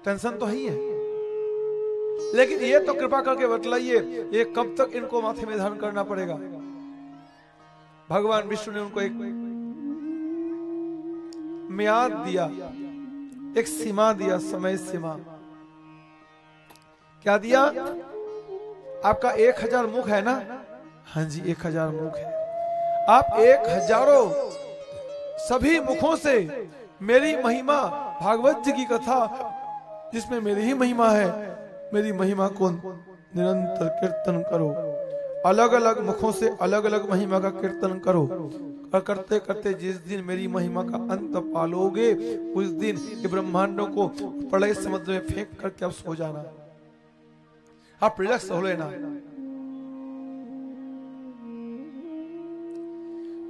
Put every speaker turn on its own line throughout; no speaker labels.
Tension तो ही है, लेकिन ये तो कृपा करके बतलाइए ये कब तक इनको माथे में धारण करना पड़ेगा। भगवान विष्णु ने उनको एक म्याद दिया, एक सीमा दिया, समय सीमा। क्या दिया? आपका 1000 मुख है ना? हाँ जी, 1000 मुख है। आप 1000 सभी मुखों से मेरी महिमा, भागवत जी की कथा जिसमें मेरी ही महिमा है, मेरी महिमा को निरंतर कीर्तन करो। अलग अलग मुखों से अलग अलग महिमा का कीर्तन करो, और करते करते जिस दिन मेरी महिमा का अंत पालोगे उस दिन ये ब्रह्मांडों को प्रलय समुद्र में फेंक करके अब सो जाना, आप रिलैक्स हो लेना।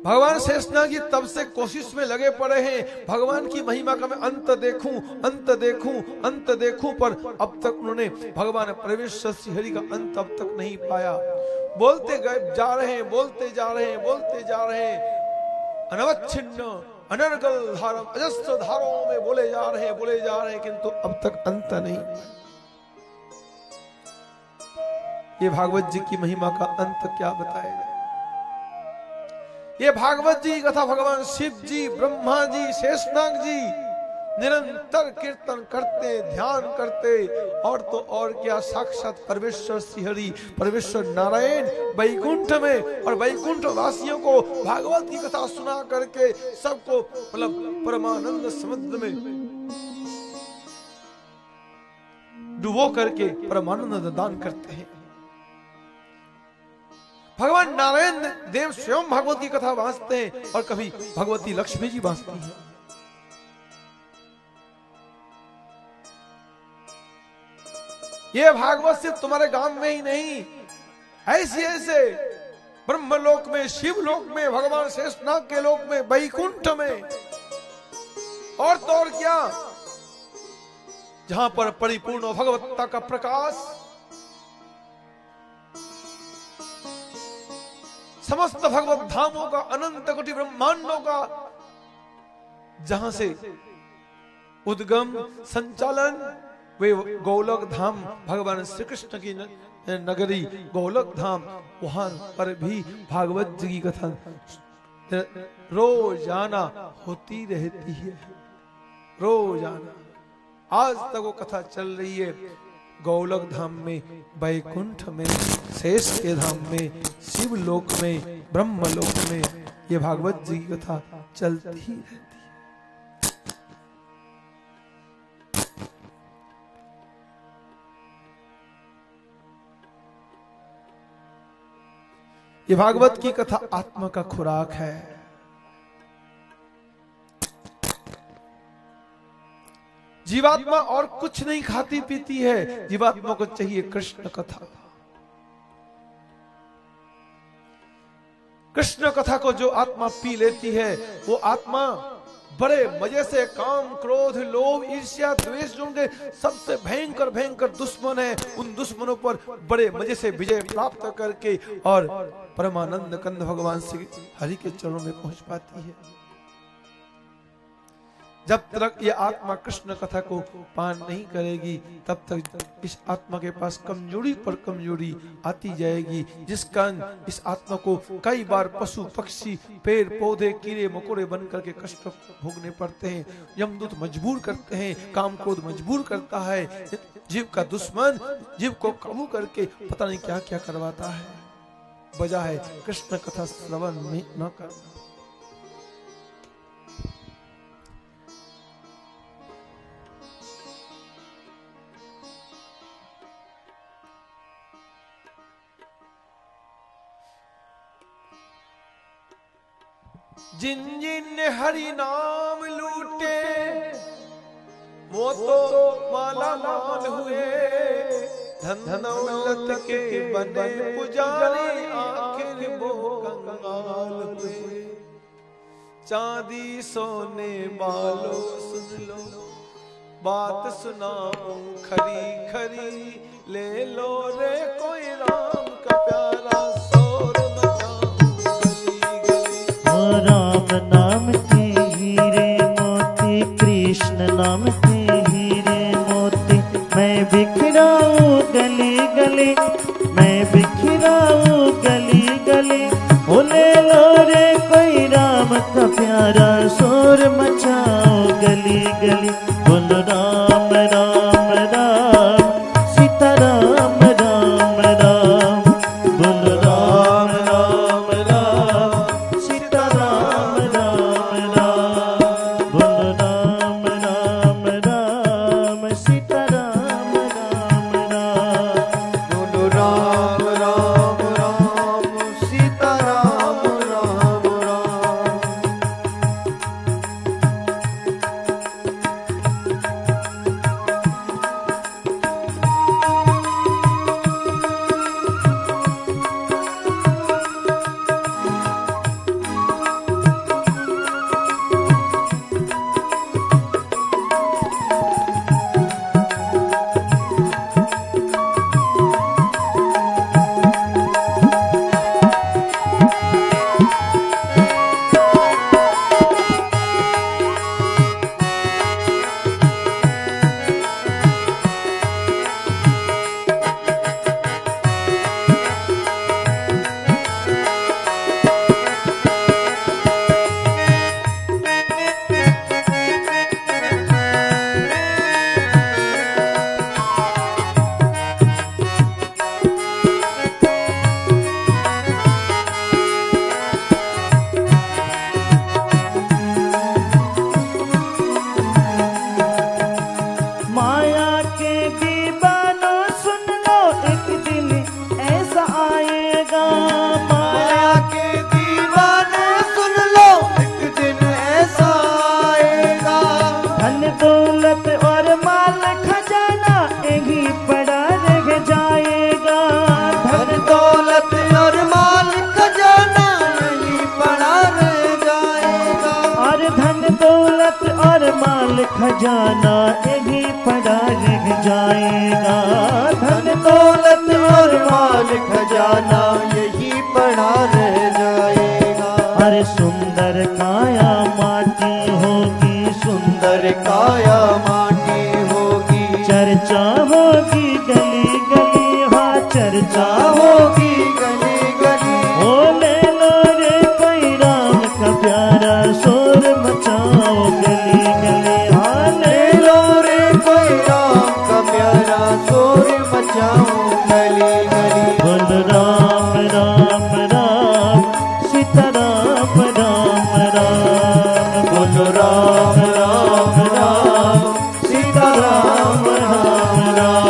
भगवान शेषनाग जी तब से कोशिश में लगे पड़े हैं, भगवान की महिमा का मैं अंत देखूं, अंत देखूं, अंत देखूं, पर अब तक उन्होंने भगवान परमेश्वर श्री हरि का अंत अब तक नहीं पाया। बोलते गए जा रहे हैं, बोलते जा रहे हैं, बोलते जा रहे हैं, अनवच्छिन्न अनर्गल धारम अजस्र धारों में बोले जा रहे हैं, बोले जा रहे हैं, किंतु अब तक अंत नहीं। ये भागवत जी की महिमा का अंत क्या बताएगा? ये भागवत जी की कथा भगवान शिव जी, ब्रह्मा जी, शेषनाग जी निरंतर कीर्तन करते, ध्यान करते, और तो और क्या साक्षात परमेश्वर श्रीहरि, परमेश्वर नारायण वैकुंठ में, और वैकुंठ वासियों को भागवत की कथा सुना करके सबको मतलब परमानंद समुद्र में डुबो करके परमानंद दान करते हैं। भगवान नारायण देव स्वयं भागवत की कथा वांचते हैं, और कभी भगवती लक्ष्मी जी वांचती हैं। ये भागवत सिर्फ तुम्हारे गांव में ही नहीं, ऐसे ऐसे ब्रह्मलोक में, शिवलोक में, भगवान शेषनाग के लोक में, वैकुंठ में, और तो और क्या, जहां पर परिपूर्ण भगवत्ता का प्रकाश समस्त भगवत धामों का, अनंत कोटि ब्रह्मांडों का, जहां से उद्गम संचालन वे गोलोक धाम, भगवान श्री कृष्ण की नगरी गोलोक धाम, वहां पर भी भागवत जी की कथा रोजाना होती रहती है, रोजाना। आज तक वो कथा चल रही है, गोलोक धाम में, वैकुंठ में, शेष के धाम में, शिवलोक में, ब्रह्मलोक में, ये भागवत जी की कथा चलती ही रहती है। ये भागवत की कथा आत्मा का खुराक है। जीवात्मा और कुछ नहीं खाती पीती है, जीवात्मा को चाहिए कृष्ण कथा। कृष्ण कथा को जो आत्मा पी लेती है, वो आत्मा बड़े मजे से काम, क्रोध, लोभ, ईर्ष्या, द्वेष जो उनके सबसे भयंकर भयंकर दुश्मन है, उन दुश्मनों पर बड़े मजे से विजय प्राप्त करके और परमानंद कंद भगवान श्री हरि के चरणों में पहुंच पाती है। जब तक ये आत्मा कृष्ण कथा को पान नहीं करेगी, तब तक इस आत्मा के पास कमजोरी पर कमजोरी आती जाएगी, जिस कारण इस आत्मा को कई बार पशु पक्षी, पेड़ पौधे, कीड़े मकोड़े बन करके कष्ट भोगने पड़ते हैं। यमदूत मजबूर करते हैं, काम क्रोध मजबूर करता है, जीव का दुश्मन जीव को काबू करके पता नहीं क्या क्या करवाता है। वजह है कृष्ण कथा श्रवण न करना। जिन जिन हरि नाम लूटे वो तो माला माल हुए, धन दौलत के बने पुजारी आखिर वो कंगाल हुए। चांदी सोने वालों सुन लो, बात सुनाऊं खरी खरी, ले लो रे कोई राम का प्यारा शोर मचाऊं गली गली।
राम नाम के हीरे मोती, कृष्ण नाम के हीरे मोती, बिखराऊं गली गली, मैं बिखराऊं गली गली। ओ ले लो रे कोई राम का प्यारा, शोर मचाओ गली गली। बोलो राम राम राम, सीता राम राम राम। बोलो राम राम राम, सीता राम राम राम। बोलो राम राम राम, सीता राम राम राम।
बोलो राम राम राम, सीता राम राम राम।
माया के दीवानों सुन लो, एक दिन ऐसा आएगा।
माया के दीवाने सुन लो, एक दिन ऐसा आएगा।
धन दौलत और माल खजाना यही पड़ा रह जाएगा।
धन दौलत और माल खजाना यही पड़ा रह जाएगा।
और धन दौलत और माल खजाना यही पड़ा रह जाएगा।
धन दौलत और माल खजाना यही पड़ा रह जाएगा।
अरे सुंदर काया माटी होगी,
सुंदर काया माटी होगी।
चर्चा होगी गली गली, हाँ चर्चा
होगी गली गली।
ओ ले लो रे कोई राम का प्यारा, शोर मचाओ गली गली। हाँ ले
ले लो रे कोई राम का प्यारा, शोर मचाओ गली गली।
बोलो राम राम राम, सीता राम राम राम।
बोलो राम राम राम, सीता राम राम राम।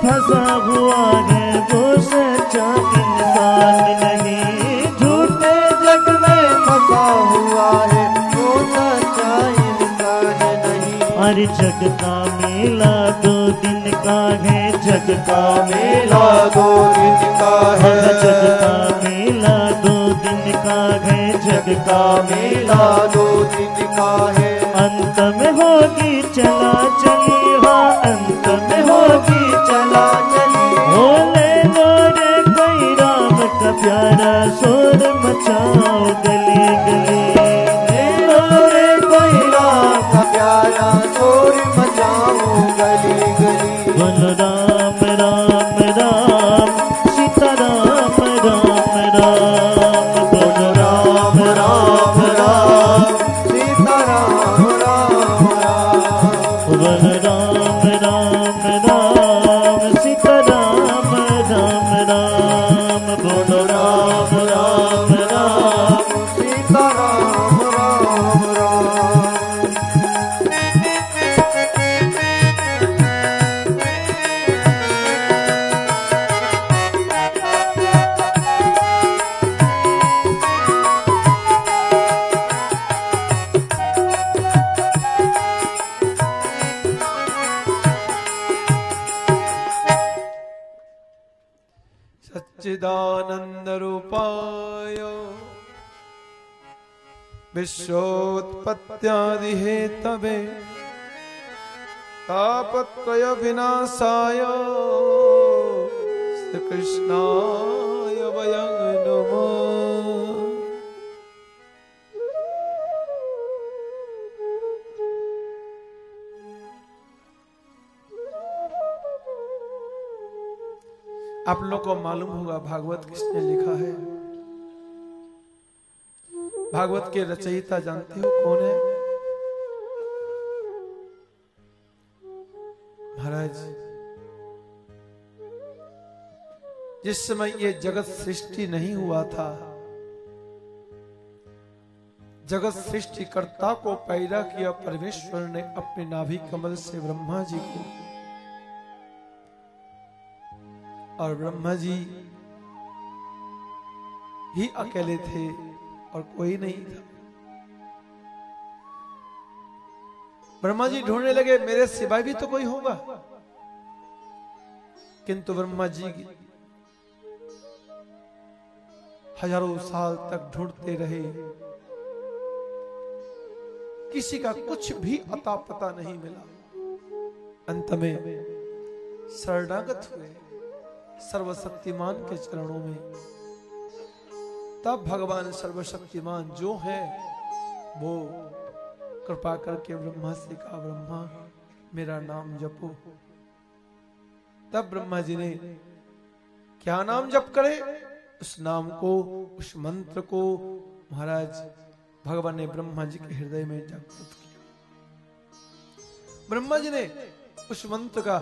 फंसा हुआ है वो सच्चा इंसान नहीं,
झूठे जग में फंसा हुआ है वो सच्चा इंसान नहीं।
हर जग का मेला 2 दिन का है, जग का
मेला 2 दिन का है,
जग का मेला 2 दिन का है, जग का
मेला 2 दिन का है।
अंत में होगी चला चली, हाँ अंत में होगी
चला चली,
हो ले लो रे कोई राम का प्यारा, शोर मचाओ गली गली।
ले लो रे कोई राम का प्यारा, शोर मचाओ गली गली।
बोलो राम राम राम, सीता राम राम राम, बोलो
राम राम राम, सीता राम राम राम।
बोलो राम राम राम, सीता राम राम राम, बोलो राम राम राम।
सीता राम राम राम।
सच्चिदानंद रूपाय विश्वोत्पत्त्यादि हेतवे तापत्रय विनाशाय श्री कृष्णाय वयं नमः। आप लोग को मालूम होगा भागवत किसने लिखा है? भागवत के रचयिता जानते हो कौन है? महाराज, जिस समय ये जगत सृष्टि नहीं हुआ था, जगत सृष्टिकर्ता को पैदा किया परमेश्वर ने अपने नाभि कमल से ब्रह्मा जी को, और ब्रह्मा जी ही अकेले थे और कोई नहीं था। ब्रह्मा जी ढूंढने लगे मेरे सिवाय भी तो कोई होगा, किंतु ब्रह्मा जी हजारों साल तक ढूंढते रहे, किसी का कुछ भी अता पता नहीं मिला। अंत में शरणागत हुए सर्वशक्तिमान के चरणों में। तब भगवान सर्वशक्तिमान जो है वो कृपा करके ब्रह्मा से कहा, ब्रह्मा मेरा नाम जपो। तब ब्रह्मा जी ने क्या नाम जप करे? उस नाम को, उस मंत्र को महाराज भगवान ने ब्रह्मा जी के हृदय में जागृत किया। ब्रह्मा जी ने उस मंत्र का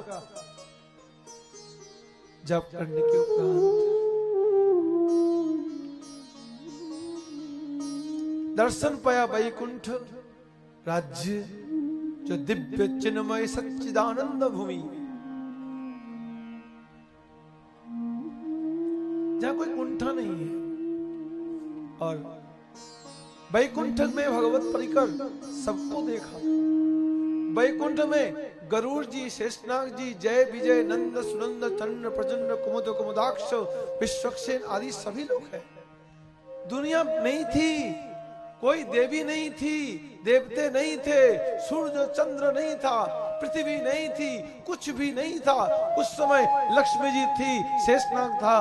जप करने के उपरांत दर्शन पाया वैकुंठ राज्य, जो दिव्य चिन्मय सच्चिदानंद भूमि, जहां कोई कुंठा नहीं है। और वैकुंठ में भगवत परिकर सबको देखा। वैकुंठ में गरुड़ जी, शेषनाग जी, जय विजय, नंद सुनंद, चंद्र प्रचंड, कुमुद कुमुदाक्ष, विश्वक्सेन आदि सभी लोग हैं। दुनिया नहीं थी, कोई देवी नहीं थी, देवते नहीं थे, सूर्य चंद्र नहीं था, पृथ्वी नहीं थी, कुछ भी नहीं था। उस समय लक्ष्मी जी थी, शेषनाग था,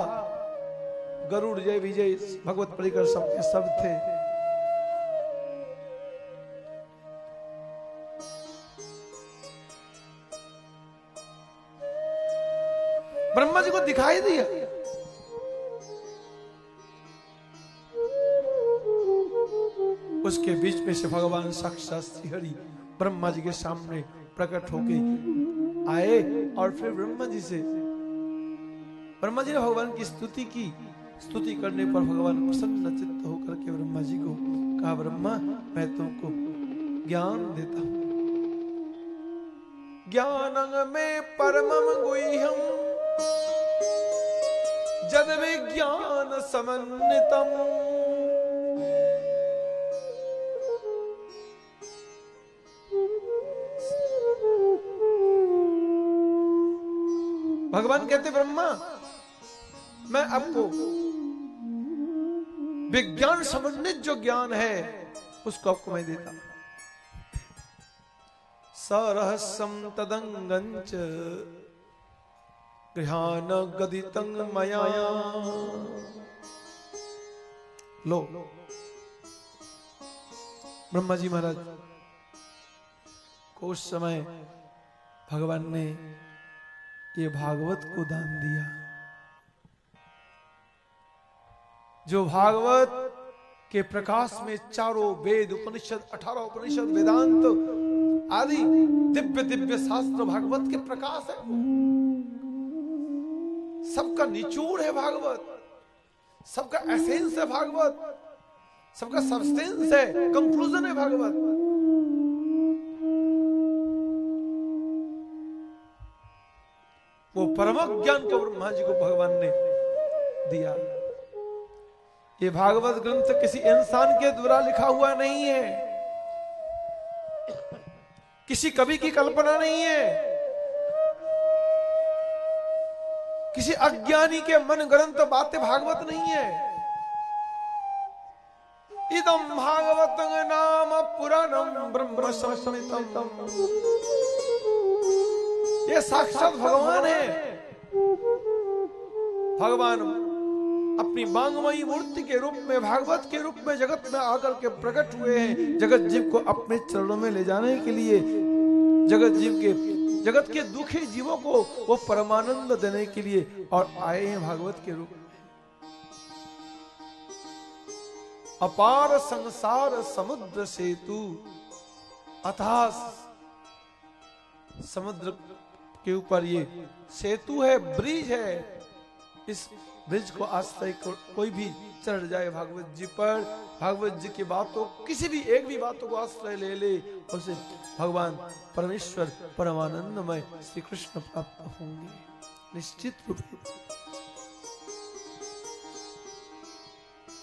गरुड़, जय विजय, भगवत परिकर सबके सब थे। ब्रह्मा जी को दिखाई दिया। उसके बीच में से भगवान साक्षात श्री हरि ब्रह्मा जी के सामने प्रकट होके आए और फिर ब्रह्मा जी ने भगवान की स्तुति की। स्तुति करने पर भगवान प्रसन्न चित्त होकर के ब्रह्मा जी को कहा, ब्रह्मा मैं तुमको ज्ञान देता हूं। ज्ञानं में परमं गुह्यं जद विज्ञान समन्वितम् भगवान कहते ब्रह्मा, मैं आपको विज्ञान संबंधित जो ज्ञान है उसको आपको मैं देता हूं। सरहस्यम तदंगंच गृहान गदितं मया। लो ब्रह्मा जी महाराज को उस समय भगवान ने ये भागवत को दान दिया। जो भागवत के प्रकाश में चारों वेद उपनिषद, 18 उपनिषद, वेदांत आदि दिव्य दिव्य शास्त्र भागवत के प्रकाश है। सबका निचोड़ है भागवत, सबका एसेंस है भागवत, सबका सबस्टेंस है, कंक्लूजन है भागवत। वो परम ज्ञान को ब्रह्मा जी को भगवान ने दिया। ये भागवत ग्रंथ किसी इंसान के द्वारा लिखा हुआ नहीं है, किसी कवि की कल्पना नहीं है, किसी अज्ञानी के मन ग्रंथ बातें भागवत नहीं है। इदम भागवत नाम पुराणम ब्रह्म संस्मृतम। ये साक्षात भगवान है। भगवान अपनी वांगमयी मूर्ति के रूप में, भागवत के रूप में जगत में आकर के प्रकट हुए हैं, जगत जीव को अपने चरणों में ले जाने के लिए, जगत के दुखी जीवों को वो परमानंद देने के लिए और आए हैं भागवत के रूप में। अपार संसार समुद्र सेतु, अथाह समुद्र के ऊपर ये सेतु है, ब्रिज है। इस ब्रिज को आश्रय कोई भी चढ़ जाए भागवत जी पर, भागवत जी की बातों, किसी भी एक भी बातों को आश्रय ले ले, उसे भगवान परमेश्वर परमानंदमय श्री कृष्ण प्राप्त होंगे निश्चित रूप से।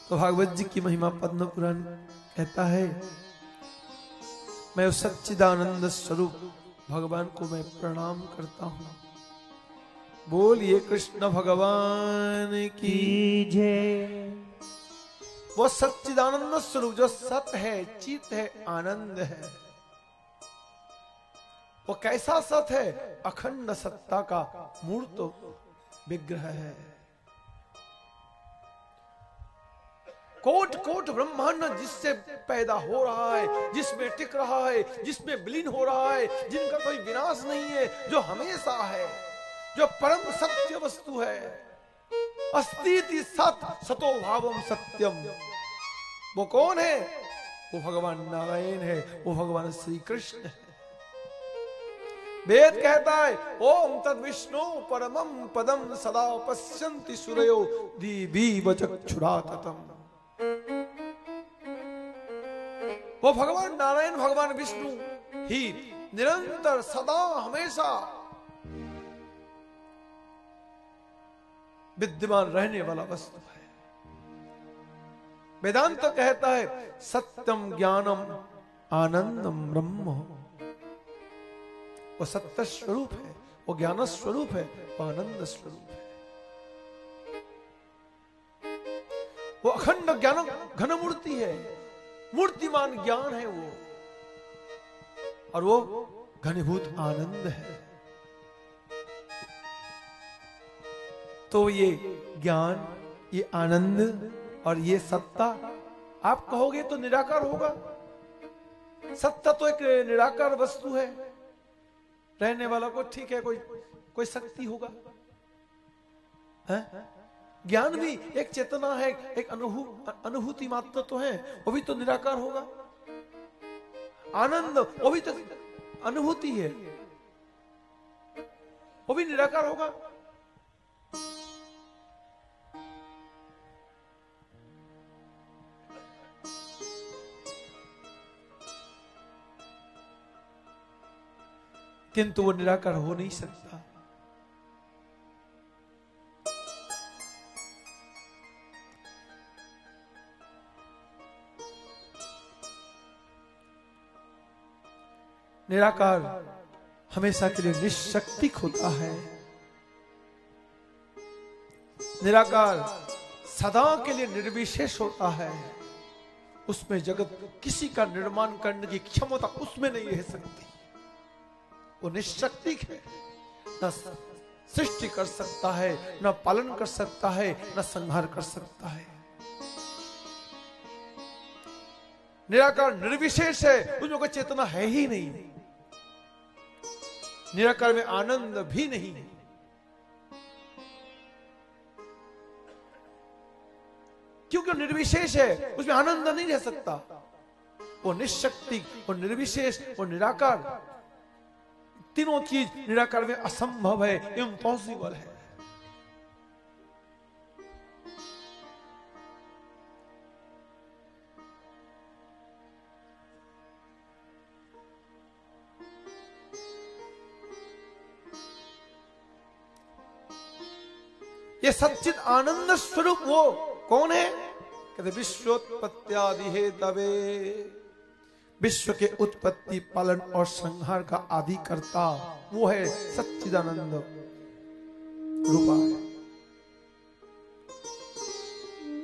तो भागवत जी की महिमा पद्म पुराण कहता है, मैं उस सच्चिदानंद स्वरूप भगवान को मैं प्रणाम करता हूं। बोलिए कृष्ण भगवान की
जय।
वो सच्चिदानंद स्वरूप जो सत है, चित है, आनंद है। वो कैसा सत है? अखंड सत्ता का मूर्त विग्रह है। कोट कोट ब्रह्मांड जिससे पैदा हो रहा है, जिसमें टिक रहा है, जिसमें विलीन हो रहा है, जिनका कोई विनाश नहीं है, जो हमेशा है, जो परम सत्य वस्तु है। अस्तिति सत सतो भावम सत्यम। वो कौन है? वो भगवान नारायण है, वो भगवान श्री कृष्ण है। वेद कहता है, ओम तद विष्णु परमम पदम सदा पश्यन्ति सूरयो दिवीव चक्षुराततम। वो भगवान नारायण, भगवान विष्णु ही निरंतर सदा हमेशा विद्यमान रहने वाला वस्तु है। वेदांत तो कहता है, सत्यम ज्ञानम आनंदम ब्रह्म। वो सत्य स्वरूप है, वो ज्ञान स्वरूप है, वो आनंद स्वरूप है। वो अखंड ज्ञान घन मूर्ति है, मूर्तिमान ज्ञान है वो, और वो घनीभूत आनंद है। तो ये ज्ञान, ये आनंद और ये सत्ता आप कहोगे तो निराकार होगा। सत्ता तो एक निराकार वस्तु है, रहने वाला को ठीक है, कोई शक्ति होगा है? ज्ञान भी एक चेतना है, एक अनुभूति मात्र तो है, वो भी तो निराकार होगा। आनंद वो भी तो अनुभूति है, वो भी निराकार होगा। किंतु वो निराकार हो नहीं सकता। निराकार हमेशा के लिए निशक्तिक होता है। निराकार सदा के लिए निर्विशेष होता है, उसमें जगत किसी का निर्माण करने की क्षमता उसमें नहीं रह सकती। वो निशक्तिक है, न सृष्टि कर सकता है, न पालन कर सकता है, न संहार कर सकता है। निराकार निर्विशेष है, उसमें कोई चेतना है ही नहीं। निराकार में आनंद भी नहीं है। क्योंकि वो निर्विशेष है, उसमें आनंद नहीं रह सकता। वो निशक्ति, वो निर्विशेष, वो निराकार, तीनों चीज निराकार में असंभव है, इम्पॉसिबल है। ये सच्चिद आनंद स्वरूप वो कौन है? कहते विश्वोत्पत्त्यादि हे तवे, विश्व के उत्पत्ति, पालन और संहार का आदि करता वो है सच्चिदानंद रूपा है।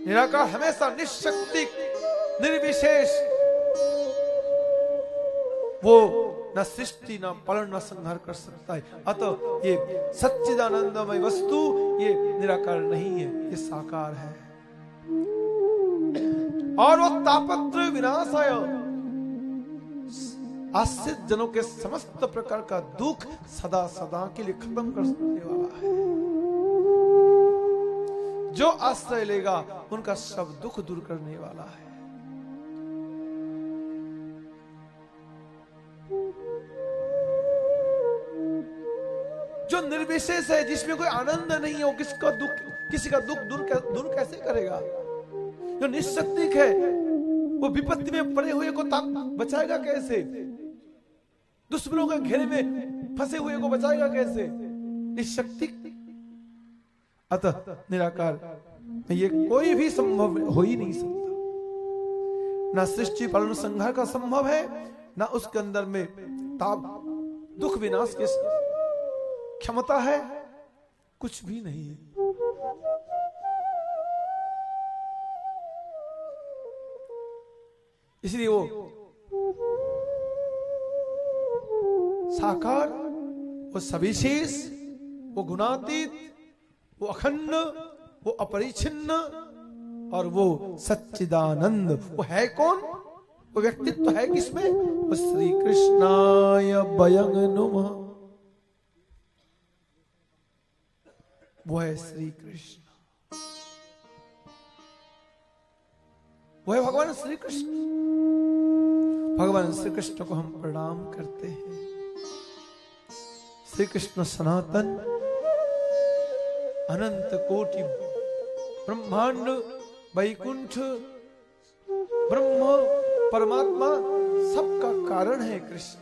निराकार हमेशा निशक्ति, निर्विशेष, वो न सृष्टि, न पालन, न संहार कर सकता है। अतः ये सच्चिदानंदमय वस्तु ये निराकार नहीं है, ये साकार है। और वो तापत्र विनाशाय, आश्रित जनों के समस्त प्रकार का दुख सदा सदा के लिए खत्म कर देने वाला है। जो आश्रय लेगा उनका सब दुख दूर करने वाला है। जो निर्विशेष है, जिसमें कोई आनंद नहीं है, वो किसी का दुख दूर कैसे करेगा? जो निशक्तिक है, वो विपत्ति में पड़े हुए को बचाएगा कैसे? दुश्मनों के घेरे में फंसे हुए को बचाएगा कैसे? निशक्तिक। अतः निराकार ये कोई भी संभव हो ही नहीं सकता। ना सृष्टि पालन संहार का संभव है, ना उसके अंदर में ताप दुख विनाश की क्षमता है, कुछ भी नहीं है। इसलिए वो साकार, वो सविशेष, वो गुणातीत, वो अखंड, वो अपरिछिन्न और वो सच्चिदानंद। वो है कौन? वो व्यक्तित्व है किसमें? वो श्री कृष्णाय वयं नुमः, वो है श्री कृष्ण, वो है भगवान श्री कृष्ण। भगवान श्री कृष्ण को हम प्रणाम करते हैं। श्री कृष्ण सनातन अनंत कोटि ब्रह्मांड वैकुंठ ब्रह्म परमात्मा सबका कारण है कृष्ण,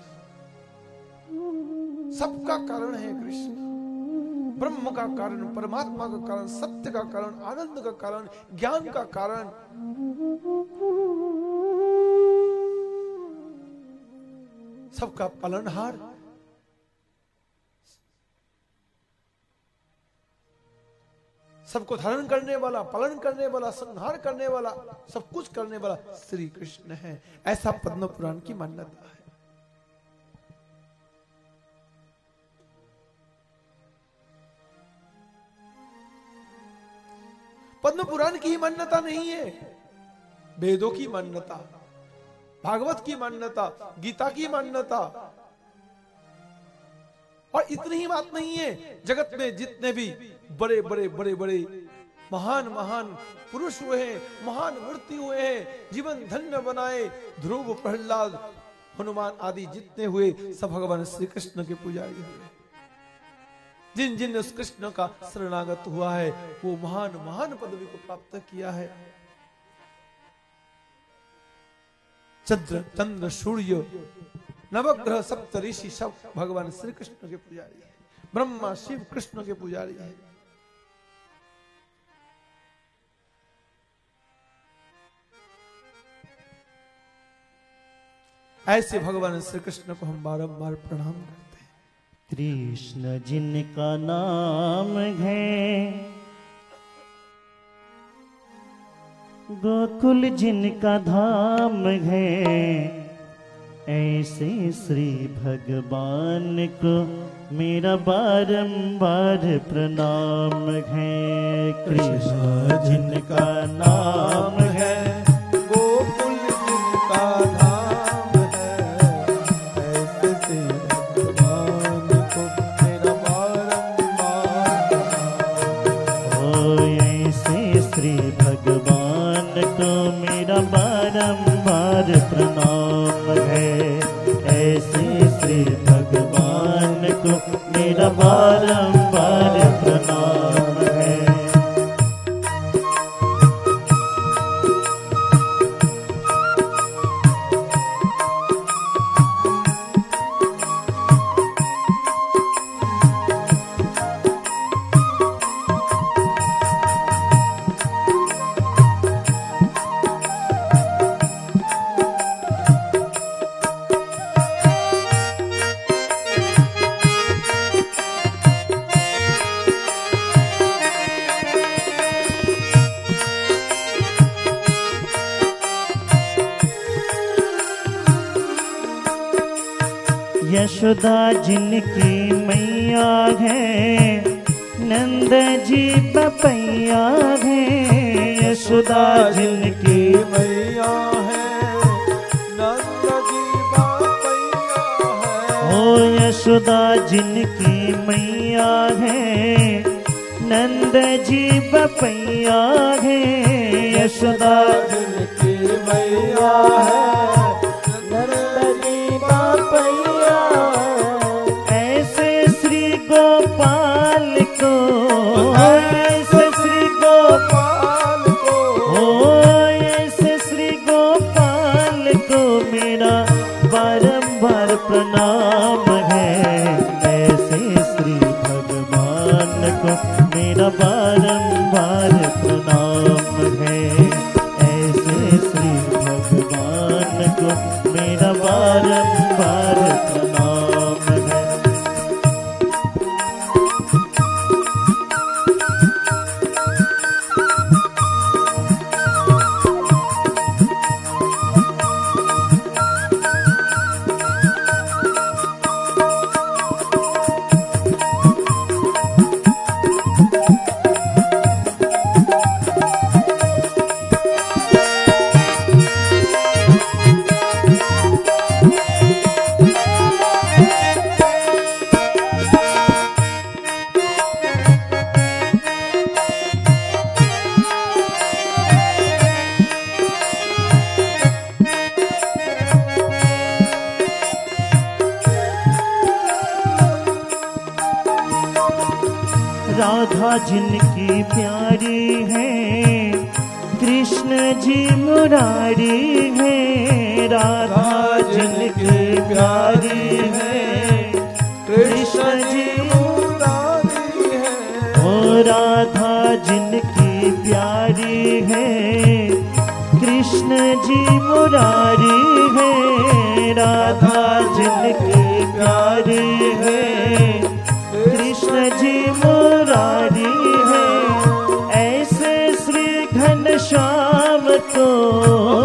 सबका कारण है कृष्ण। ब्रह्म का कारण, परमात्मा का कारण, सत्य का कारण, आनंद का कारण, ज्ञान का कारण, सबका पालनहार, सबको धारण करने वाला, पालन करने वाला, संहार करने वाला, सब कुछ करने वाला श्री कृष्ण है। ऐसा पद्म पुराण की मान्यता है। पद्म पुराण की ही मान्यता नहीं है, वेदों की मान्यता, भागवत की मान्यता, गीता की मान्यता। और इतनी ही बात नहीं है, जगत में जितने भी बड़े बड़े बड़े बड़े महान महान पुरुष हुए हैं, महान मूर्ति हुए हैं, जीवन धन्य बनाए, ध्रुव, प्रहलाद, हनुमान आदि जितने हुए सब भगवान श्री कृष्ण के पुजारी हुए। जिन जिन उस कृष्ण का शरणागत हुआ है वो महान महान पदवी को प्राप्त किया है। चंद्र सूर्य नवग्रह सप्त ऋषि सब भगवान श्री कृष्ण के पुजारी है। ब्रह्मा शिव कृष्ण के पुजारी है। ऐसे भगवान श्री कृष्ण को हम बारंबार प्रणाम करते हैं।
कृष्ण जिनका नाम है गोकुल जिनका धाम है, ऐसे श्री भगवान को मेरा बारंबार प्रणाम है। कृष्ण जिनका नाम है,
गोकुल जिनका धाम है, ऐसे श्री भगवान को मेरा बारंबार
ओ ऐसे श्री भगवान को मेरा बारंबार प्रणाम है। ऐसे श्री भगवान को मेरा बारंबार प्रणाम है। यशोदा जिनकी मैया है, नंद जी पपैया है। यशोदा जिनकी
मैया है, नंद जी बापैया है।
ओ यशोदा जिनकी मैया है, नंद जी बपैया है। यशोदा
जिनकी मैया है, नंद जी बापैया है।
ऐसे श्री गोपाल को, ऐसे श्री गोपाल
को
ओ ऐसे श्री गोपाल को मेरा बारंबार प्रणाम है। ऐसे श्री भगवान को मेरा बारंबार प्रणाम है। ऐसे श्री भगवान को मेरा बारंबार प्रणाम है। राधा जिनकी प्यारी है, कृष्ण जी मुरारी है। राधा जिनकी प्यारी है, कृष्ण जी
मुरारी है।
ओ राधा जिनकी प्यारी है, कृष्ण जी मुरारी है। राधा जिनकी प्यारी है, कृष्ण जी मुरारी है। ऐसे श्री घनश्याम को,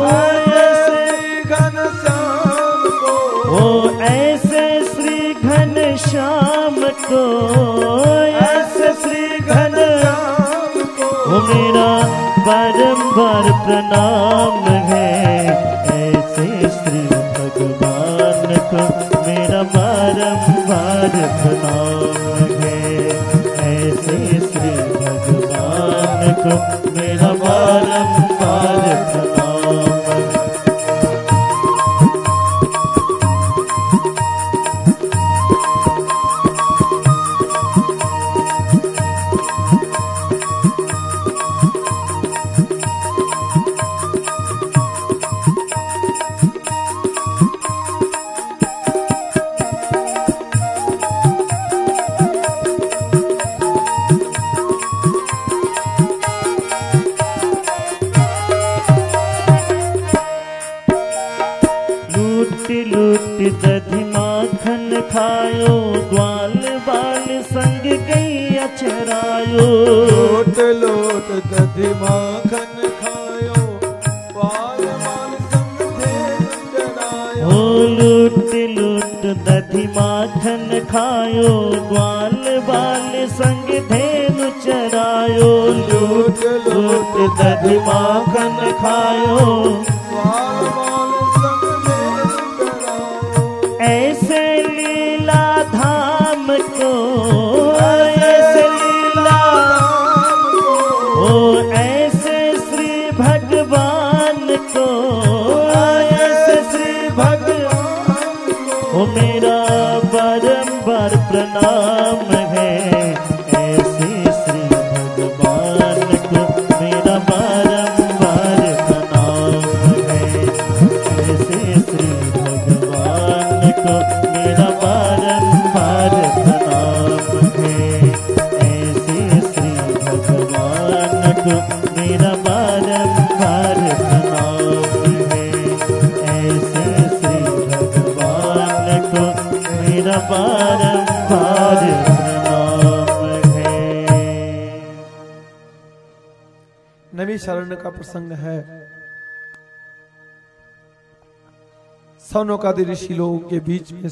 ऐसे
घनश्याम को
ओ ऐसे श्री घनश्याम को, ऐसे श्री घनश्याम
को
ओ मेरा बारंबार प्रणाम है। ऐसे श्री भगवान को मेरा बारंबार प्रणाम है। ऐसे श्री भगवान को मेरा बारंबार प्रणाम है। लूट दधि माखन खायो, ग्वाल बाल संग गैया चरायो।
लोट लोट दधि माखन खायो,
लूट दधि माखन खायो, ग्वाल बाल संग धेनु चरायो। लूट लूट दधि माखन खायो,
ग्वाल बाल संग धेनु चरायो।
ऐसे लीला धाम को, ऐसे लीला ओ ऐसे श्री भगवान को, ऐसे श्री भगवान को मेरा बारंबार प्रणाम है। ऐसे श्री भगवान को मेरा बारंबार प्रणाम है। ऐसे श्री भगवान को मेरा बारंबार प्रणाम है। ऐसे श्री भगवान को मेरा बारंबार प्रणाम है। ऐसे श्री भगवान को मेरा बारंबार प्रणाम है।
नवी शरण का प्रसंग है। सौनकादि ऋषि लोगों के बीच में